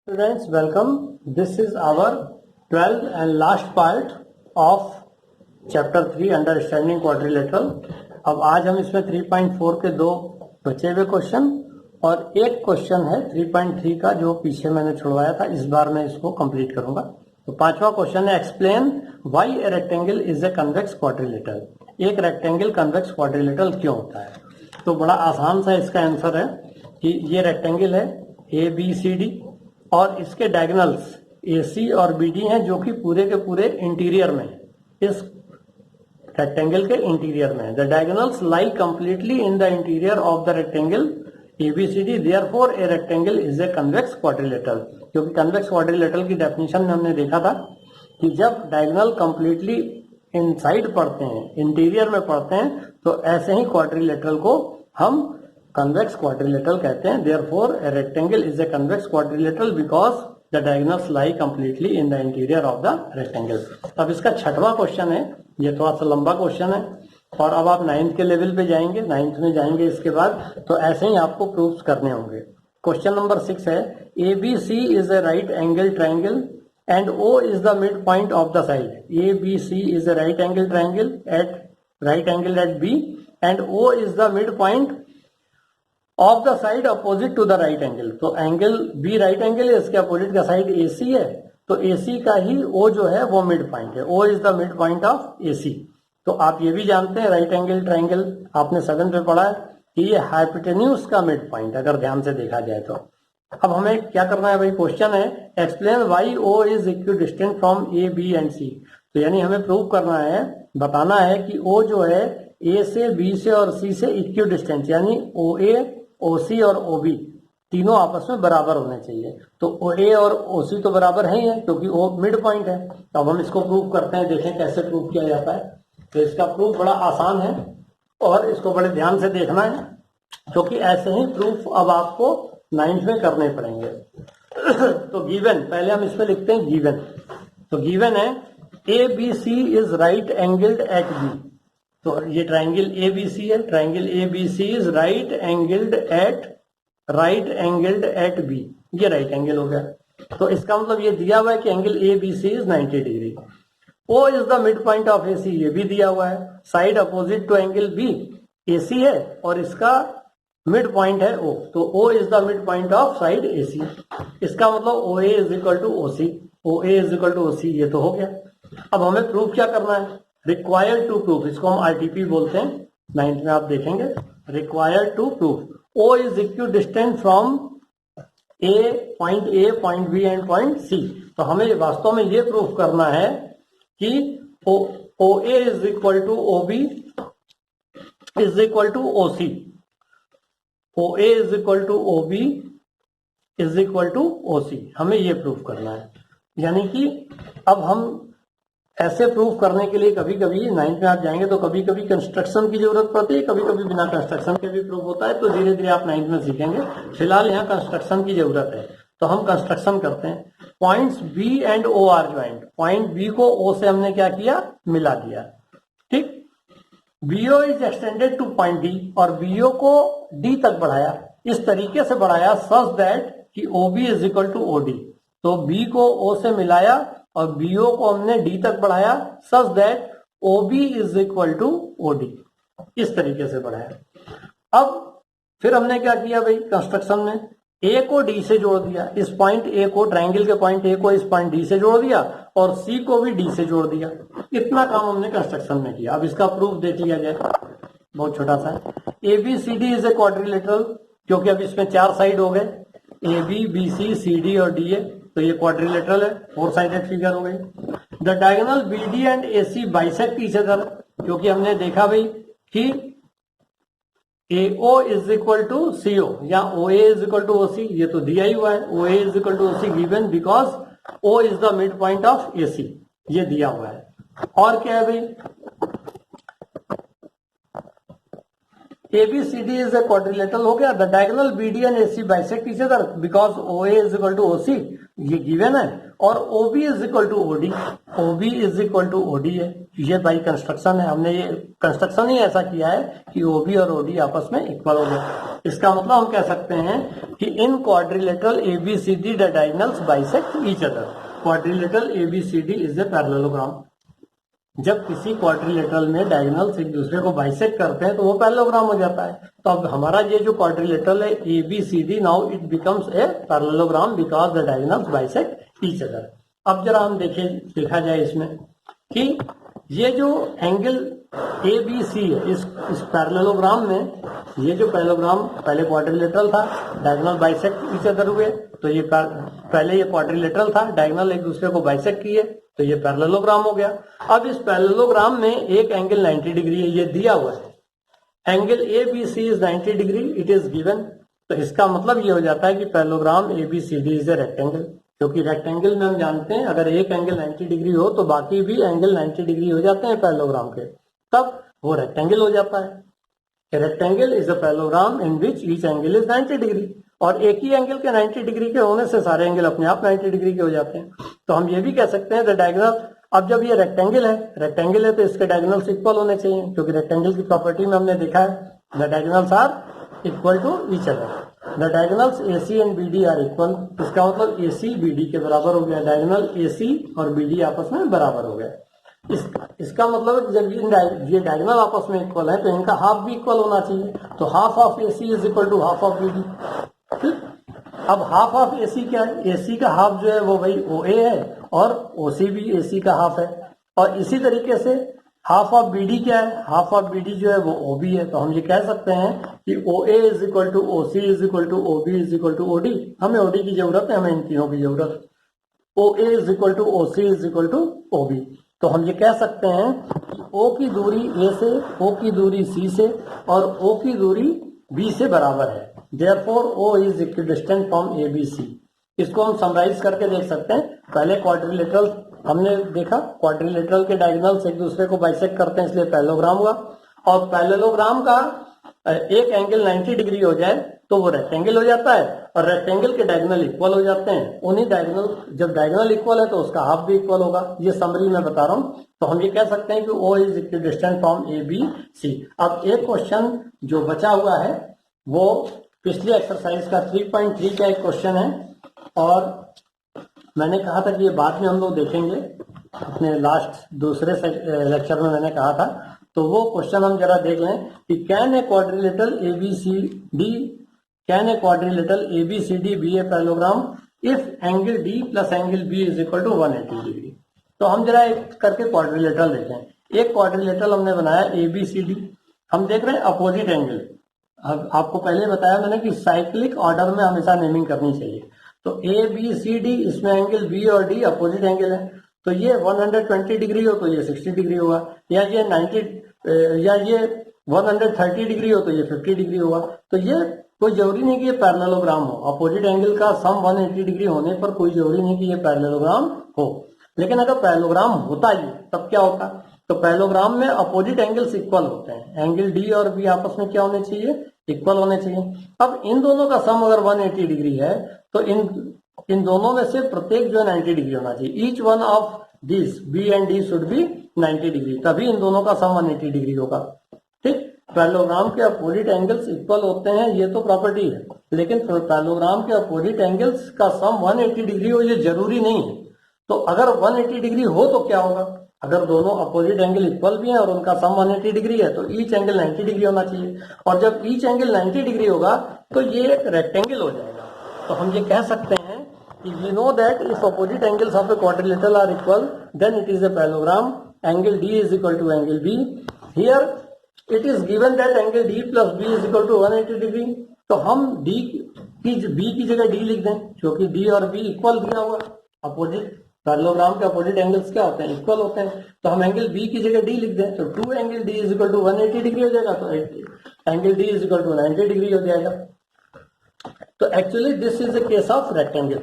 Students, welcome. This is our 12th and last part of chapter 3 understanding quadrilateral. अब आज हम इसमें 3.4 के दो बचे हुए क्वेश्चन और एक क्वेश्चन है 3.3 का जो पीछे मैंने छुड़वाया था, इस बार मैं इसको कंप्लीट करूंगा। तो पांचवा क्वेश्चन है explain why a rectangle is a convex quadrilateral. एक रेक्टेंगल कन्वेक्स क्वाड्रिलेटरल क्यों होता है? तो बड़ा आसान सा इसका आंसर है कि ये रेक्टेंगल है ए बी सी डी और इसके डायगोनल्स ए सी और बी डी हैं जो कि पूरे के पूरे इंटीरियर में, इस रेक्टेंगल के इंटीरियर में। The diagonals lie completely in the interior of the rectangle ABCD, therefore a rectangle is a convex quadrilateral. क्योंकि कन्वेक्स क्वाड्रिलेटरल की डेफिनेशन में हमने देखा था कि जब डायगोनल कंप्लीटली इनसाइड पढ़ते हैं, इंटीरियर में पढ़ते हैं, तो ऐसे ही क्वाड्रिलेटरल को हम कन्वेक्स क्वाड्रिलेटरल कहते हैं। Therefore a rectangle is a convex quadrilateral because the diagonals lie completely in the interior of the rectangle. अब इसका छठवां क्वेश्चन है, ये थोड़ा सा लंबा क्वेश्चन है और अब आप 9th के लेवल पे जाएंगे, 9th में जाएंगे इसके बाद, तो ऐसे ही आपको प्रूफ्स करने होंगे। क्वेश्चन नंबर 6 है ABC is a right angle triangle and O is the mid point of the side. ABC is a right angle triangle at B and O is the mid point of the side opposite to the right angle. तो angle B right angle है, इसके opposite का side AC है, तो AC का ही O जो है वो मिड पॉइंट है। O is the mid point of AC। तो आप ये भी जानते हैं राइट एंगल ट्राइंगल आपने 7th में पढ़ा है कि ये हाइपोटेन्यूज का मिड पॉइंट, अगर ध्यान से देखा जाए तो। अब हमें क्या करना है भाई, क्वेश्चन है explain why O is equidistant from A, B and C। तो यानी हमें प्रूव करना है, बताना है कि O जो है A से B से और C से इक्विडिस्टेंट, यानी OA, OC और OB तीनों आपस में बराबर होने चाहिए। तो OA और OC तो बराबर है ही है क्योंकि O मिड पॉइंट है। तो अब हम इसको प्रूव करते हैं, देखें कैसे प्रूव किया जाता है। तो इसका प्रूफ बड़ा आसान है और इसको बड़े ध्यान से देखना है क्योंकि ऐसे ही प्रूफ अब आपको 9th में करने पड़ेंगे। तो गिवन, पहले हम इसमें लिखते हैं गिवन। तो गिवन है ABC is right angled at B। तो ये ट्राइंगल ABC है, triangle ABC is right angled at B। ये राइट एंगल हो गया। तो इसका मतलब ये दिया हुआ है कि angle ABC is 90 degree. O is the mid point of AC, ये भी दिया हुआ है। Side opposite to angle B AC है और इसका मिड पॉइंट है O, तो O is the mid point of side AC। इसका मतलब OA is equal to OC, OA is equal to OC, ये तो हो गया। अब हमें प्रूफ क्या करना है, रिक्वायर्ड टू प्रूफ, इसको हम RTP बोलते हैं, 9th में आप देखेंगे। Required to proof O is equidistant from point B and point C। तो हमें वास्तव में ये प्रूफ करना है कि OA is equal to OB is equal to OC। OA is equal to OB is equal to OC, हमें ये प्रूफ करना है। यानी कि अब हम ऐसे प्रूफ करने के लिए कभी कभी 9th में आप जाएंगे तो कभी कभी कंस्ट्रक्शन की जरूरत पड़ती है, कभी कभी बिना कंस्ट्रक्शन के भी प्रूफ होता है। तो धीरे धीरे आप 9th में सीखेंगे। फिलहाल यहाँ कंस्ट्रक्शन की जरूरत है तो हम कंस्ट्रक्शन करते हैं। Points B and O are joint. Point B को O से हमने क्या किया, मिला दिया, ठीक। BO is extended two point D और BO को D तक बढ़ाया, इस तरीके से बढ़ाया सच दैट कि OB is equal to OD। तो B को O से मिलाया और BO को हमने D तक बढ़ाया such that OB is equal to OD, इस तरीके से बढ़ाया। अब फिर हमने क्या किया भाई, कंस्ट्रक्शन में A को D से जोड़ दिया, इस पॉइंट A को, ट्राइंगल के पॉइंट A को इस पॉइंट D से जोड़ दिया और C को भी D से जोड़ दिया। इतना काम हमने कंस्ट्रक्शन में किया। अब इसका प्रूफ देख लिया जाए, बहुत छोटा सा है। ABCD इज ए क्वाड्रिलेटरल, क्योंकि अब इसमें 4 साइड हो गए, AB, BC, CD और DA, तो ये क्वाड्रिलेटरल है, 4 साइडेड फिगर हो गई। The diagonal BD and AC bisect each other, क्योंकि हमने देखा भाई कि AO is equal to CO या OA is equal to OC, ये तो दिया ही हुआ है। OA is equal to OC given because O is the mid point of AC, ये दिया हुआ है। और क्या है भाई, ABCD is a quadrilateral हो गया. The diagonal BD and AC bisect each other because OA is equal to OC, ये given है, और OB is equal to OD. OB is equal to OD है. ये बाई कंस्ट्रक्शन है, हमने ये कंस्ट्रक्शन ही ऐसा किया है कि OB और OD आपस में इक्वल हो गए. इसका मतलब हम कह सकते हैं कि इन quadrilateral ABCD the diagonals bisect each other. Quadrilateral ABCD is a parallelogram. जब किसी क्वाड्रिलेटरल में डायगोनल्स एक दूसरे को बाइसेक्ट करते हैं तो वो पैरेललोग्राम हो जाता है. तो अब हमारा ये जो क्वाड्रिलेटरल है ABCD, now it becomes a parallelogram because the diagonals bisect each other. अब जरा हम देखा जाए इसमें कि ये जो एंगल ABC है इस पैरेललोग्राम में, ये जो पैरेललोग्राम पहले क्वाड्रिलेटरल था, डायगोनल बाइसेक्ट ईच अदर हुए, तो ये पहले ये क्वाड्रिलेटरल था, डायगोनल एक दूसरे को बाइसेक्ट किए, तो ये पैरेललोग्राम हो गया. अब इस पैरेललोग्राम में एक एंगल 90 डिग्री है, ये दिया हुआ है. Angle ABC is 90 degree, it is given. तो इसका मतलब ये हो जाता है कि parallelogram ABCD is a rectangle, क्योंकि रेक्टेंगल में हम जानते हैं अगर एक एंगल 90 डिग्री हो तो बाकी भी एंगल 90 डिग्री हो जाते हैं पैरेललोग्राम के, तब वो रेक्टेंगल हो जाता है. Rectangle is a parallelogram in which each angle is 90 degree. और एक ही एंगल के 90 डिग्री के होने से सारे एंगल अपने आप 90 डिग्री के हो जाते हैं. तो हम ये भी कह सकते हैं द डायगोनल, अब जब ये रेक्टेंगल है तो इसके डायगोनल्स इक्वल होने चाहिए, क्योंकि रेक्टेंगल की प्रॉपर्टी में हमने देखा है the diagonals are equal to each other. The diagonals AC and BD are equal. इसका मतलब AC BD के बराबर हो गया, डायगोनल AC और BD आपस में बराबर हो गया. इसका मतलब जब ये डायगोनल आपस में इक्वल है तो इनका हाफ भी इक्वल होना चाहिए. तो half of AC is equal to half of BD. अब हाफ ऑफ AC क्या है? AC का हाफ जो है वो भाई OA है और OC भी AC का हाफ है. और इसी तरीके से हाफ ऑफ BD क्या है? हाफ ऑफ BD जो है वो OB है. तो हम ये कह सकते हैं कि OA is equal to OC is equal to OB is equal to OD. हमें OD की जरूरत है, हमें इन तीनों की जरूरत. OA is equal to OC is equal to OB. तो हम ये कह सकते हैं कि O की दूरी A से, O की दूरी C से और O की दूरी B से बराबर है. Therefore O is equidistant from ABC. इसको हम समराइज करके देख सकते हैं. पहले क्वाड्रिलेटरल हमने देखा, क्वाड्रिलेटरल के डायगोनल्स एक दूसरे को बाइसेक्ट करते हैं, इसलिए पैरेललोग्राम हुआ. और पैरेललोग्राम का एक एंगल 90 डिग्री हो जाए तो वो रेक्टेंगल हो जाता है, और रेक्टेंगल के डायगोनल इक्वल हो जाते हैं. उन्हीं डायगोनल, जब डायगोनल इक्वल है तो उसका हाफ भी इक्वल होगा. ये समरी में बता रहा हूं. तो हम ये कह सकते हैं कि O is equidistant from ABC. अब एक क्वेश्चन जो बचा हुआ है वो पिछली एक्सरसाइज का 3.3 का एक क्वेश्चन है, और मैंने कहा था कि ये बाद में हम लोग देखेंगे, अपने लास्ट दूसरे लेक्चर में मैंने कहा था. तो वो क्वेश्चन हम जरा देख लें कि can a quadrilateral ABCD be a parallelogram if angle D plus angle B is equal to 180 degree. तो हम जरा एक करके क्वाड्रिलेटरल देखें. एक क्वाड्रिलेटरल हमने बनाया ABCD. हम देख रहे हैं अपोजिट एंगल. अब आपको पहले बताया मैंने कि साइक्लिक ऑर्डर में हमेशा नेमिंग करनी चाहिए. तो ABCD, इसमें एंगल B और D अपोजिट एंगल है. तो ये 120 डिग्री हो तो ये 60 डिग्री होगा, या ये 90 या ये 130 डिग्री हो तो ये 50 डिग्री होगा. तो ये कोई जरूरी नहीं कि ये पैरेललोग्राम हो. अपोजिट एंगल का सम 180 डिग्री होने पर कोई जरूरी नहीं कि ये पैरेललोग्राम हो. लेकिन अगर पैरेललोग्राम होता ही तब क्या होता? तो पैरेललोग्राम में अपोजिट एंगल्स इक्वल होते हैं. एंगल D और B आपस में क्या होने चाहिए? इक्वल होने चाहिए. अब इन दोनों का सम अगर 180 डिग्री है तो इन दोनों में से प्रत्येक जो है 90 डिग्री होना चाहिए. Each one of this B and D should be 90 degree, तभी इन दोनों का सम 180 डिग्री होगा. ठीक, पैरेललोग्राम के अपोजिट एंगल्स इक्वल होते हैं, ये तो प्रॉपर्टी है. लेकिन पैरेललोग्राम के अपोजिट एंगल्स का सम 180 डिग्री हो ये जरूरी नहीं है. तो अगर 180 डिग्री हो तो क्या होगा? अगर दोनों अपोजिट एंगल इक्वल भी हैं और उनका सम 180 डिग्री है तो ईच एंगल 90 डिग्री होना चाहिए. और जब ईच एंगल 90 डिग्री होगा तो ये एक रेक्टेंगल हो जाएगा. तो हम ये कह सकते हैं कि we know that if opposite angles of a quadrilateral are equal then it is a parallelogram. Angle D is equal to angle B. Here it is given that angle D plus B is equal to 180 degree. तो हम B की जगह D लिख दें, क्योंकि D और B equal दिया हुआ. अपोजिट पैरेललोग्राम के अपोजिट एंगल्स क्या होते हैं? इक्वल होते हैं. तो हम एंगल B की जगह D लिख दें तो 2 angle D is equal to 180 degree हो जाएगा. तो angle D is equal to 90 degree हो जाएगा. तो actually this is a case of rectangle.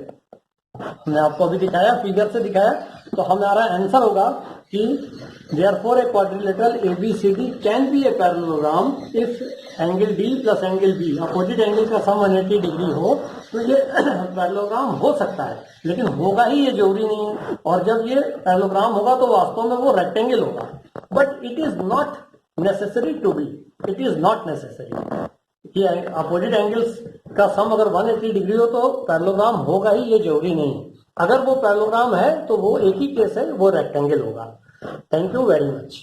हमने आपको अभी दिखाया, फिगर से दिखाया, तो हमारा आंसर होगा कि therefore A quadrilateral ABCD can be a parallelogram if angle D plus angle B opposite angle का सम 180 डिग्री हो, तो ये पैरेललोग्राम हो सकता है, लेकिन होगा ही ये जरूरी नहीं है। और जब ये पैरेललोग्राम होगा तो वास्तव में वो रेक्टेंगल होगा, but it is not necessary to be, it is not necessary कि अपोजिट एंगल्स का सम अगर 180 डिग्री हो तो पैरेललोग्राम होगा ही, ये जरूरी नहीं है। अगर वो पैरेललोग्राम है तो वो एक ही केस है, वो रेक्टेंगल होगा। Thank you very much.